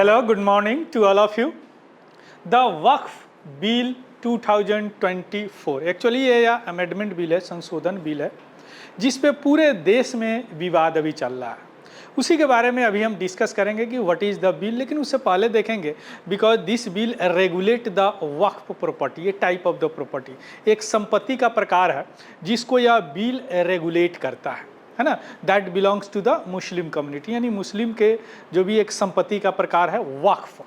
Hello, good morning to all of you. The Waqf Bill 2024 actually ये या amendment bill है, संशोधन bill है, जिस पे पूरे देश में विवाद अभी चल रहा है। उसी के बारे में अभी हम डिस्कस करेंगे कि व्हाट इज़ द बिल, लेकिन उससे पहले देखेंगे because this bill regulate the Waqf property, ये टाइप ऑफ द प्रॉपर्टी, एक संपत्ति का प्रकार है जिसको यह बिल रेगुलेट करता है ना। That belongs to the Muslim community, यानी मुस्लिम के जो भी एक संपत्ति का प्रकार है वक्फ,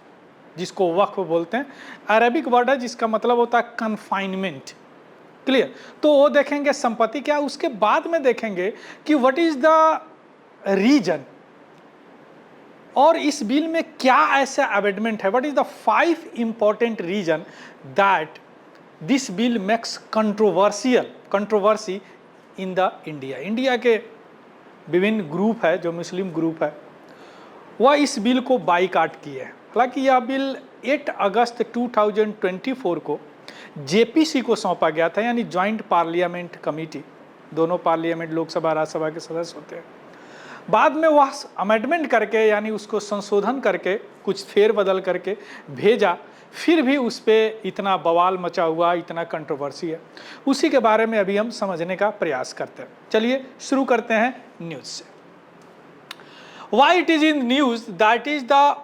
जिसको वक्फ बोलते हैं। अरबिक वर्ड है जिसका मतलब होता है कन्फाइनमेंट। क्लियर? तो वो देखेंगे संपत्ति क्या, उसके बाद में देखेंगे कि व्हाट इज द रीजन, और इस बिल में क्या ऐसा अमेंडमेंट है, what is the 5 important reason that this bill makes controversy in the India. India के विभिन्न ग्रुप है, जो मुस्लिम ग्रुप है, वह इस बिल को बाईकाट किए हैं। हालांकि यह बिल 8 अगस्त 2024 को जेपीसी को सौंपा गया था, यानी ज्वाइंट पार्लियामेंट कमेटी, दोनों पार्लियामेंट लोकसभा राज्यसभा के सदस्य होते हैं। बाद में वह अमेंडमेंट करके, यानी उसको संशोधन करके, कुछ फेरबदल करके भेजा, फिर भी उस पर इतना बवाल मचा हुआ, इतना कंट्रोवर्सी है। उसी के बारे में अभी हम समझने का प्रयास करते हैं। चलिए शुरू करते हैं न्यूज से। Why it is in news that is the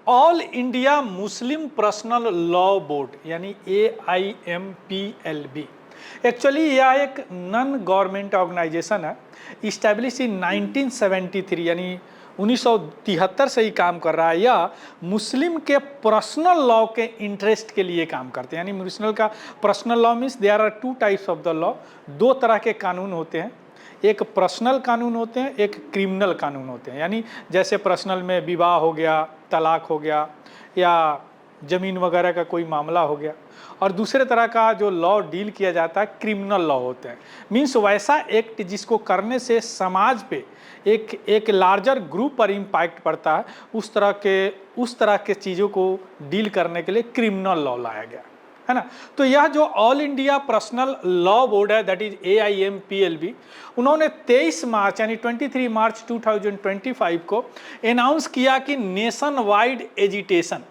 all India Muslim personal law board, यानी AIMPLB। एक्चुअली यह एक नॉन गवर्नमेंट ऑर्गेनाइजेशन है, इस्टेब्लिश इन 1973, यानी 1973 से ही काम कर रहा है। यह मुस्लिम के पर्सनल लॉ के इंटरेस्ट के लिए काम करते हैं। यानी मुस्लिम का personal law means there are 2 types of the law, 2 तरह के कानून होते हैं, एक पर्सनल कानून होते हैं, एक क्रिमिनल कानून होते हैं। यानी जैसे पर्सनल में विवाह हो गया, तलाक हो गया, या ज़मीन वगैरह का कोई मामला हो गया, और दूसरे तरह का जो लॉ डील किया जाता है क्रिमिनल लॉ होते हैं। मीन्स वैसा एक्ट जिसको करने से समाज पे एक लार्जर ग्रुप पर इम्पैक्ट पड़ता है, उस तरह के चीज़ों को डील करने के लिए क्रिमिनल लॉ लाया गया है ना। तो यह जो all India personal law board है, दैट इज AIMPLB, उन्होंने 23 मार्च यानी 23 मार्च 2025 को अनाउंस किया कि नेशन वाइड एजिटेशन,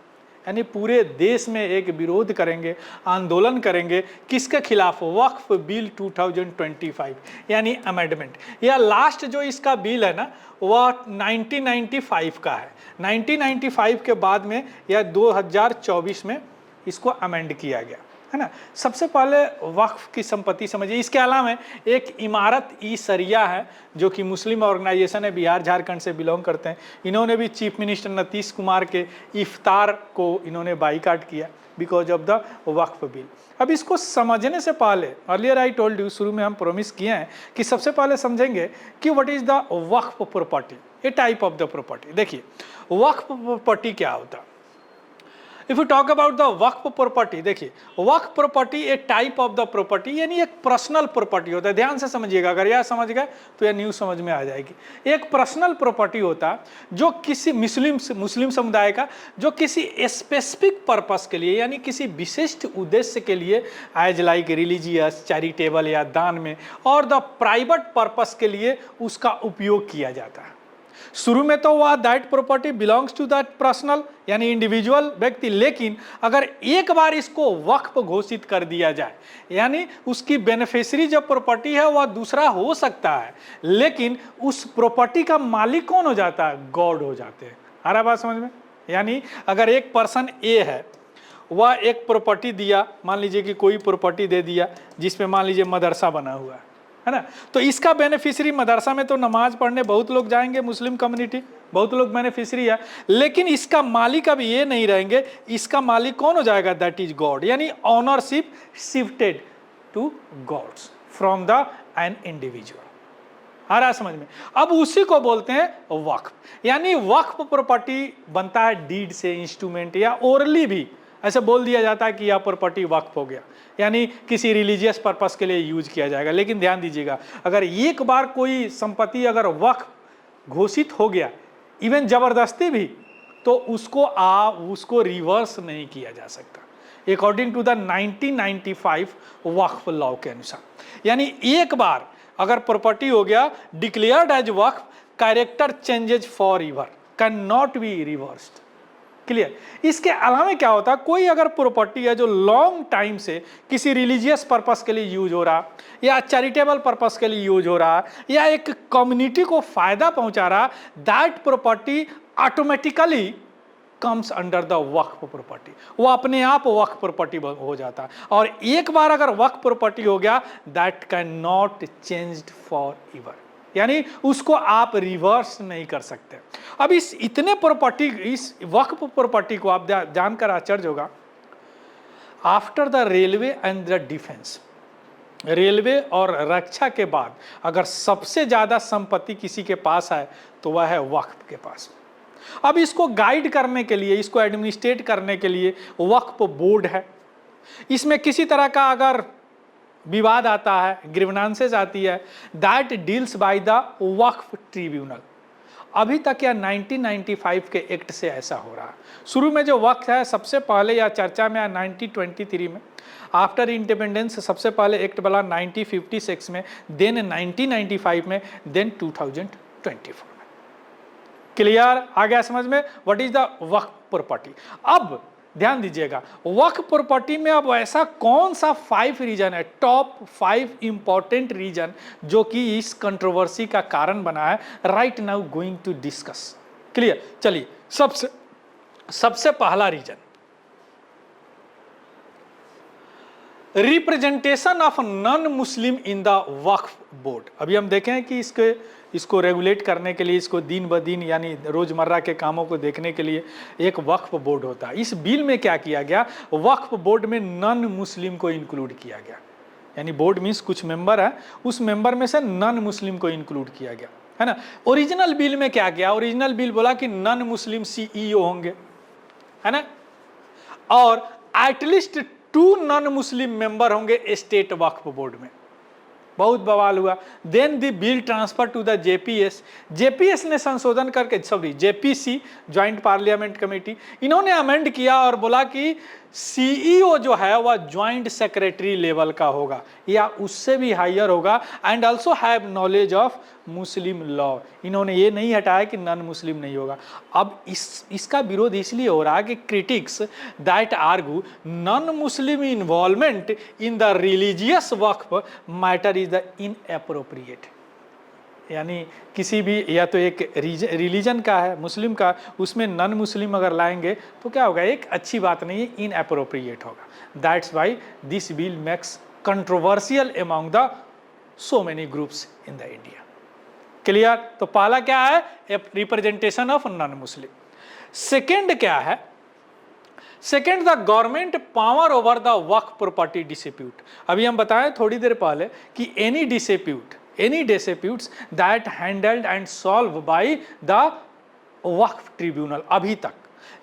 यानी पूरे देश में एक विरोध करेंगे, आंदोलन करेंगे, किसके खिलाफ? वक्फ बिल 2025, यानी अमेंडमेंट। यह लास्ट जो इसका बिल है ना, वह 1995 का है। 1995 के बाद में यह 2024 में इसको अमेंड किया गया है ना। सबसे पहले वक्फ की संपत्ति समझिए। इसके अलावा एक इमारत ई सरिया है, जो कि मुस्लिम ऑर्गेनाइजेशन है, बिहार झारखंड से बिलोंग करते हैं। इन्होंने भी चीफ मिनिस्टर नीतीश कुमार के इफ्तार को इन्होंने बाईकाट किया because of the Waqf bill. अब इसको समझने से पहले, अर्लियर आई टोल्ड यू, शुरू में हम प्रॉमिस किए हैं कि सबसे पहले समझेंगे कि what is the Waqf property, a type of the property. देखिए वक्फ प्रॉपर्टी क्या होता है। If you talk about the Waqf property, देखिए Waqf property a type of the property, यानी एक पर्सनल प्रॉपर्टी होता है। ध्यान से समझिएगा, अगर यह समझ गए तो यह न्यूज़ समझ में आ जाएगी। एक पर्सनल प्रॉपर्टी होता है जो किसी मुस्लिम समुदाय का, जो किसी स्पेसिफिक पर्पस के लिए, यानी किसी विशिष्ट उद्देश्य के लिए, एज लाइक रिलीजियस, चैरिटेबल या दान में, और द प्राइवेट पर्पस के लिए उसका उपयोग किया जाता है। शुरू में तो वह that property belongs to that personal, यानी इंडिविजुअल व्यक्ति, लेकिन अगर एक बार इसको वक्फ घोषित कर दिया जाए, यानी उसकी बेनिफिशियरी जो प्रॉपर्टी है वह दूसरा हो सकता है, लेकिन उस प्रॉपर्टी का मालिक कौन हो जाता है? गॉड हो जाते हैं। आ रहा बात समझ में? यानी अगर एक पर्सन ए है, वह एक प्रॉपर्टी दिया, मान लीजिए कि कोई प्रॉपर्टी दे दिया जिसमें मान लीजिए मदरसा बना हुआ है ना, तो इसका बेनिफिशियरी, मदरसा में तो नमाज पढ़ने बहुत लोग जाएंगे, मुस्लिम कम्युनिटी बहुत लोग बेनिफिशियरी है, लेकिन इसका मालिक अब ये नहीं रहेंगे, इसका मालिक कौन हो जाएगा? दैट इज गॉड, यानी ownership shifted to God's from the an individual. आ रहा समझ में? अब उसी को बोलते हैं वक्फ, यानी वक्फ प्रॉपर्टी बनता है डीड से, इंस्ट्रूमेंट या ओरली भी ऐसे बोल दिया जाता है कि यह प्रॉपर्टी वक्फ हो गया, यानी किसी रिलीजियस पर्पस के लिए यूज किया जाएगा। लेकिन ध्यान दीजिएगा, अगर एक बार कोई संपत्ति अगर वक्फ घोषित हो गया, इवन जबरदस्ती भी, तो उसको रिवर्स नहीं किया जा सकता according to the 1995 Waqf law के अनुसार। यानी एक बार अगर प्रॉपर्टी हो गया declared as Waqf, character changes forever can not be reversed. Clear. इसके अलावा क्या होता है, कोई अगर प्रॉपर्टी है जो लॉन्ग टाइम से किसी रिलीजियस पर्पस के लिए यूज हो रहा, या चैरिटेबल पर्पस के लिए यूज हो रहा, या एक कम्युनिटी को फायदा पहुंचा रहा, that property automatically comes under the Waqf property. वो अपने आप वक्फ प्रॉपर्टी हो जाता है, और एक बार अगर वक्फ प्रॉपर्टी हो गया, that can not changed for ever, यानी उसको आप रिवर्स नहीं कर सकते। अब इस इतने प्रॉपर्टी, इस वक्फ प्रॉपर्टी को आप जानकर आश्चर्य होगा, after the railway and the defence, railway और रक्षा के बाद अगर सबसे ज्यादा संपत्ति किसी के पास है तो वह है वक्फ के पास। अब इसको गाइड करने के लिए, इसको एडमिनिस्ट्रेट करने के लिए वक्फ बोर्ड है। इसमें किसी तरह का अगर विवाद आता है, ग्रीवेंसेस आती है, that deals by the Waqf tribunal. अभी तक या 1995 के एक्ट से ऐसा हो रहा है। शुरू में जो वक्फ है सबसे पहले या चर्चा में 1923 में, आफ्टर इंडिपेंडेंस सबसे पहले एक्ट बना 1956 में, देन 1995 में, देन 2024 में। क्लियर, आ गया समझ में what is the Waqf property. अब ध्यान दीजिएगा, वक्फ प्रॉपर्टी में अब ऐसा कौन सा 5 रीजन है, टॉप 5 इंपॉर्टेंट रीजन जो कि इस कंट्रोवर्सी का कारण बना है, right now going to discuss. Clear, चलिए सबसे पहला reason, representation of non Muslim in the Waqf board. अभी हम देखें कि इसको रेगुलेट करने के लिए, इसको दिन ब दिन यानी रोजमर्रा के कामों को देखने के लिए एक वक्फ बोर्ड होता है। इस बिल में क्या किया गया, वक्फ बोर्ड में नॉन मुस्लिम को इंक्लूड किया गया, यानी बोर्ड मीन्स कुछ मेंबर है, उस मेंबर में से नॉन मुस्लिम को इंक्लूड किया गया, है ना। ओरिजिनल बिल में क्या किया, ओरिजिनल बिल बोला कि नॉन मुस्लिम CEO होंगे, है ना, और एटलीस्ट 2 नॉन मुस्लिम मेंबर होंगे स्टेट वक्फ बोर्ड में। बहुत बवाल हुआ। Then the bill transfer to the JPS ने संशोधन करके, sorry JPC, joint parliament committee, इन्होंने अमेंड किया और बोला कि CEO जो है वह ज्वाइंट सेक्रेटरी लेवल का होगा या उससे भी हायर होगा, and also have knowledge of Muslim law. इन्होंने ये नहीं हटाया कि नॉन मुस्लिम नहीं होगा। अब इसका विरोध इसलिए हो रहा है कि critics that argue non Muslim involvement in the religious Waqf matter is the inappropriate, यानी किसी भी, या तो एक रिलीजन का है मुस्लिम का, उसमें नॉन मुस्लिम अगर लाएंगे तो क्या होगा, एक अच्छी बात नहीं है, इनएप्रोप्रिएट होगा। That's why this bill makes controversial among the so many groups in the India. Clear, तो पहला क्या है, representation of non Muslim. Second क्या है, second the government power over the Waqf property dispute. अभी हम बताएं थोड़ी देर पहले कि any disputes that handled and solved by the Waqf tribunal अभी तक।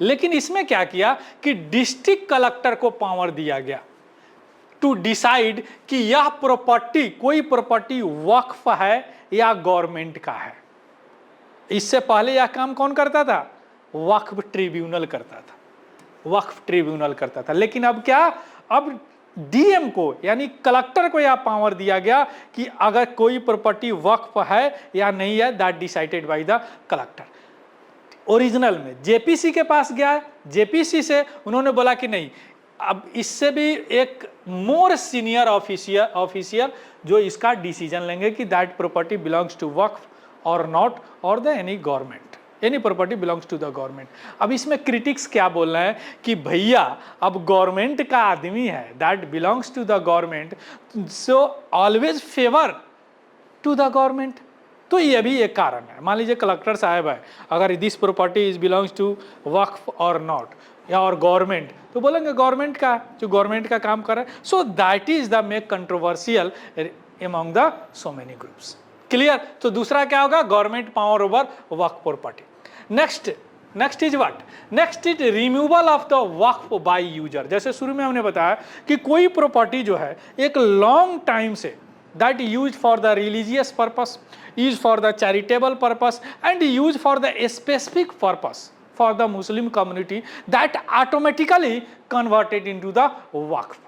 लेकिन इसमें क्या किया कि डिस्ट्रिक्ट कलेक्टर को पावर दिया गया टू डिसाइड कि यह प्रॉपर्टी, कोई प्रॉपर्टी वक्फ है या गवर्नमेंट का है। इससे पहले यह काम कौन करता था, वक्फ ट्रिब्यूनल करता था। लेकिन अब क्या, अब डीएम को यानी कलेक्टर को यह पावर दिया गया कि अगर कोई प्रॉपर्टी वक्फ है या नहीं है, that decided by the collector. Original में जेपीसी के पास गया, जेपीसी से उन्होंने बोला कि नहीं, अब इससे भी एक मोर सीनियर ऑफिशियल जो इसका डिसीजन लेंगे कि that property belongs to Waqf और नॉट, और the any government, any property belongs to the government. अब इसमें क्रिटिक्स क्या बोल रहे हैं कि भैया अब गवर्नमेंट का आदमी है, that belongs to the government, so always favour to the government. तो ये भी एक कारण है। मान लीजिए कलेक्टर साहब है, अगर this property is belongs to Waqf और नॉट या और गवर्नमेंट, तो बोलेंगे गवर्नमेंट का, जो गवर्नमेंट का काम कर रहा है। सो that is the make controversial among the so many groups. Clear, तो दूसरा क्या होगा, government power over Waqf property. Next is what, next is removal of the Waqf by user. जैसे शुरू में हमने बताया कि कोई प्रॉपर्टी जो है एक long time say that use for the religious purpose, use for the charitable purpose and use for the specific purpose for the Muslim community, that automatically converted into the Waqf.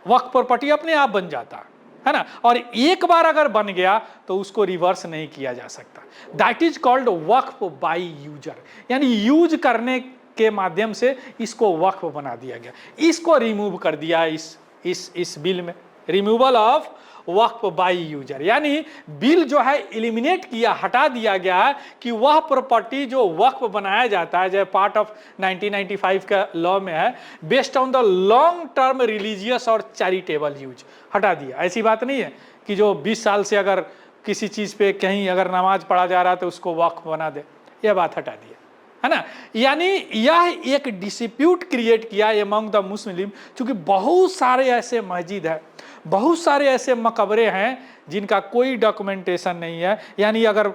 Waqf property अपने आप बन जाता है। है ना, और एक बार अगर बन गया तो उसको रिवर्स नहीं किया जा सकता। That is called Waqf by user, यानी यूज करने के माध्यम से इसको वक्फ बना दिया गया। इसको रिमूव कर दिया इस बिल में, removal of Waqf by user, यानी बिल जो है एलिमिनेट किया, हटा दिया गया है कि वह प्रॉपर्टी जो वक्फ बनाया जाता है, जो पार्ट ऑफ 1995 का लॉ में है, based on the long term religious और चैरिटेबल यूज, हटा दिया। ऐसी बात नहीं है कि जो 20 साल से अगर किसी चीज पे कहीं अगर नमाज पढ़ा जा रहा है तो उसको वक्फ बना दे, यह बात हटा दिया, है ना। यानी यह एक डिस्प्यूट क्रिएट किया एमंग द मुस्लिम, क्योंकि बहुत सारे ऐसे मस्जिद है, बहुत सारे ऐसे मकबरे हैं जिनका कोई डॉक्यूमेंटेशन नहीं है। यानी अगर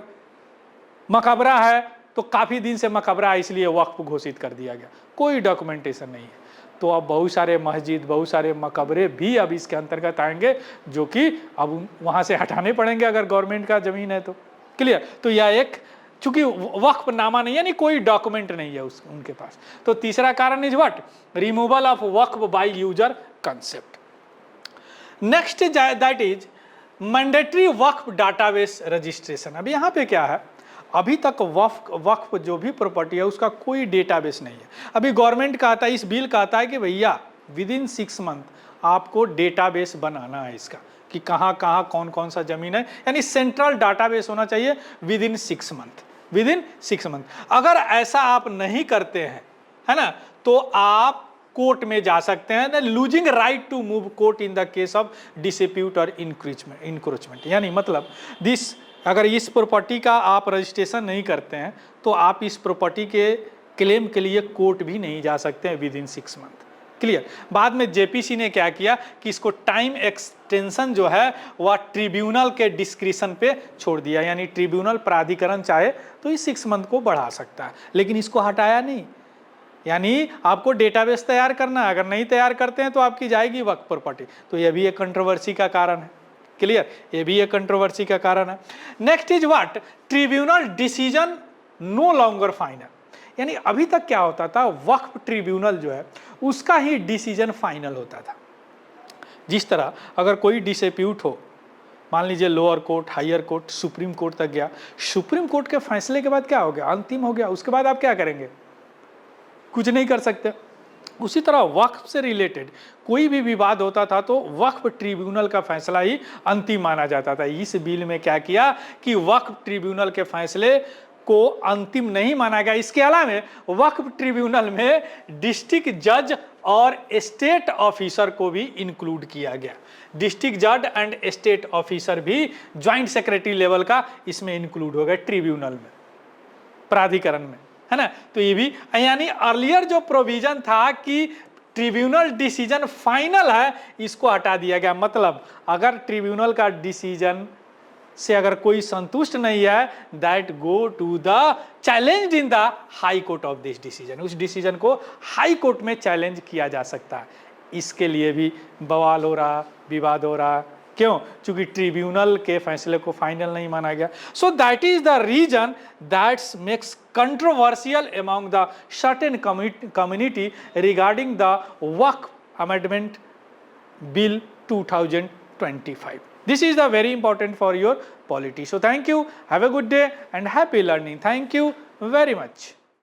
मकबरा है तो काफी दिन से मकबरा है इसलिए वक्फ घोषित कर दिया गया, कोई डॉक्यूमेंटेशन नहीं है। तो अब बहुत सारे मस्जिद, बहुत सारे मकबरे भी अब इसके अंतर्गत आएंगे, जो कि अब वहां से हटाने पड़ेंगे अगर गवर्नमेंट का जमीन है तो। क्लियर। तो यह एक, चूंकि वक्फ नामा नहीं, यानी कोई डॉक्यूमेंट नहीं है उनके पास। तो तीसरा कारण is what, removal of Waqf by user concept. Next that is mandatory Waqf database registration. अभी यहाँ पे क्या है, अभी तक वक्फ जो भी प्रॉपर्टी है उसका कोई डेटाबेस नहीं है। अभी गवर्नमेंट कहता है, इस बिल कहता है कि भैया विद इन 6 मंथ आपको डेटाबेस बनाना है इसका, कि कहाँ कहाँ कौन कौन सा जमीन है, यानी सेंट्रल डाटाबेस होना चाहिए with in 6 month, with in 6 month. अगर ऐसा आप नहीं करते हैं, है ना, तो आप कोर्ट में जा सकते हैं, losing right to move court in the case of dispute और इंक्रोचमेंट। यानी मतलब अगर इस प्रॉपर्टी का आप रजिस्ट्रेशन नहीं करते हैं तो आप इस प्रॉपर्टी के क्लेम के लिए कोर्ट भी नहीं जा सकते हैं विद इन 6 मंथ। क्लियर। बाद में जेपीसी ने क्या किया कि इसको टाइम एक्सटेंशन जो है वह ट्रिब्यूनल के डिस्क्रिशन पे छोड़ दिया, यानी ट्रिब्यूनल प्राधिकरण चाहे तो इस 6 मंथ को बढ़ा सकता है, लेकिन इसको हटाया नहीं। यानी आपको डेटाबेस तैयार करना है, अगर नहीं तैयार करते हैं तो आपकी जाएगी वक्फ प्रॉपर्टी। तो यह भी एक कंट्रोवर्सी का कारण है। क्लियर, ये भी एक कंट्रोवर्सी का कारण है। Next is what, tribunal decision no longer final. यानी अभी तक क्या होता था, वक्फ ट्रिब्यूनल जो है उसका ही डिसीजन फाइनल होता था। जिस तरह अगर कोई डिस्प्यूट हो, मान लीजिए lower court, higher court, supreme court तक गया, सुप्रीम कोर्ट के फैसले के बाद क्या हो गया, अंतिम हो गया, उसके बाद आप क्या करेंगे, कुछ नहीं कर सकते। उसी तरह वक्फ से रिलेटेड कोई भी विवाद होता था तो वक्फ ट्रिब्यूनल का फैसला ही अंतिम माना जाता था। इस बिल में क्या किया कि वक्फ ट्रिब्यूनल के फैसले को अंतिम नहीं माना गया। इसके अलावा वक्फ ट्रिब्यूनल में डिस्ट्रिक्ट जज और स्टेट ऑफिसर को भी इंक्लूड किया गया। डिस्ट्रिक्ट जज एंड स्टेट ऑफिसर भी ज्वाइंट सेक्रेटरी लेवल का इसमें इंक्लूड हो गए ट्रिब्यूनल में, प्राधिकरण में, है ना। तो ये भी, यानी अर्लियर जो प्रोविजन था कि ट्रिब्यूनल डिसीजन फाइनल है, इसको हटा दिया गया। मतलब अगर ट्रिब्यूनल का डिसीजन से अगर कोई संतुष्ट नहीं है, that go to the challenge in the high court of this decision. उस डिसीजन को हाई कोर्ट में चैलेंज किया जा सकता है। इसके लिए भी बवाल हो रहा, विवाद हो रहा, क्यों, क्योंकि ट्रिब्यूनल के फैसले को फाइनल नहीं माना गया। So that is the reason that makes controversial among the certain community regarding the Waqf amendment bill 2025. This is the very important for your polity. So thank you, have a good day and happy learning. Thank you very much.